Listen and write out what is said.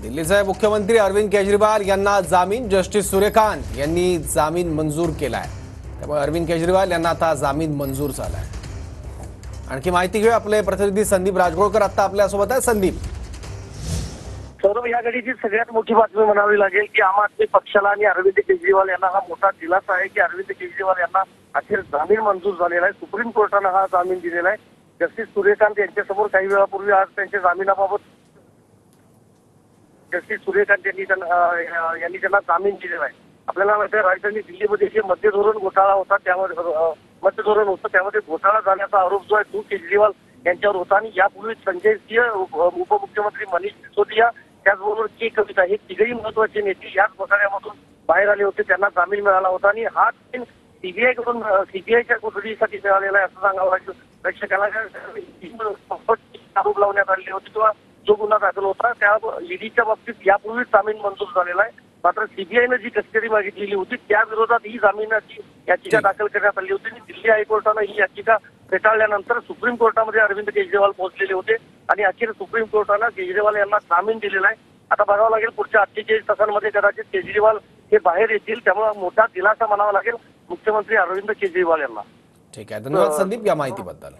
दिल्लीचे मुख्यमंत्री अरविंद केजरीवाल यांना जामीन जस्टिस सूर्यकांत यांनी जामीन मंजूर केलाय। त्यामुळे अरविंद केजरीवाल यांना आता जामीन मंजूर झालाय। आणखी माहिती घेऊ आपले प्रतिनिधी संदीप राजगोळकर आता आपल्या सोबत आहे। संदीप, सौरभ, या घडीची सगळ्यात मोठी बातमी म्हणावी लागेल की आम आदमी पक्षाला आणि अरविंद केजरीवाल यांना हा मोठा दिलासा आहे की अरविंद केजरीवाल यांना अखेर जामीन मंजूर झालेला आहे। सुप्रीम कोर्टाने हा जामीन दिलेला आहे। जस्टिस सूर्यकांत यांच्यासमोर काही वेळापूर्वी आज त्यांच्या जामिनाबाबत जस्टिस सूर्यकांत यांनी त्यांना जामीन दिलेला आहे। आपल्याला माहिती आहे, राजधानी दिल्लीमध्ये जे मध्य धोरण घोटाळा होता त्यामध्ये घोटाळा झाल्याचा आरोप जो आहे तो केजरीवाल यांच्यावर होता। आणि यापूर्वी संजय सिंह, उपमुख्यमंत्री मनीष सिसोदिया, त्याचबरोबर के कविता हे तिघही महत्वाचे नेते याच घोटाळ्यामधून बाहेर आले होते। त्यांना जामीन मिळाला होता आणि हा सीबीआयच्या कोठडीसाठी मिळालेला आहे असं सांगावं लागेल प्रेक्षकाला। आरोप लावण्यात आलेले होते किंवा जो गुन्हा दाखल होता त्या ईडीच्या बाबतीत यापूर्वी जामीन मंजूर झालेला आहे। मात्र सीबीआयनं जी कस्टडी मागितलेली होती त्या विरोधात ही जामिनाची याचिका दाखल करण्यात आली होती आणि दिल्ली हायकोर्टानं ही याचिका फेटाळल्यानंतर सुप्रीम कोर्टामध्ये अरविंद केजरीवाल पोहोचलेले होते आणि अखेर सुप्रीम कोर्टानं केजरीवाल यांना जामीन दिलेला आहे। आता बघावं लागेल पुढच्या 48 तासांमध्ये कदाचित केजरीवाल हे बाहेर येतील, त्यामुळे मोठा दिलासा म्हणावा लागेल मुख्यमंत्री अरविंद केजरीवाल यांना। ठीक आहे, धन्यवाद संदीप या माहितीबद्दल।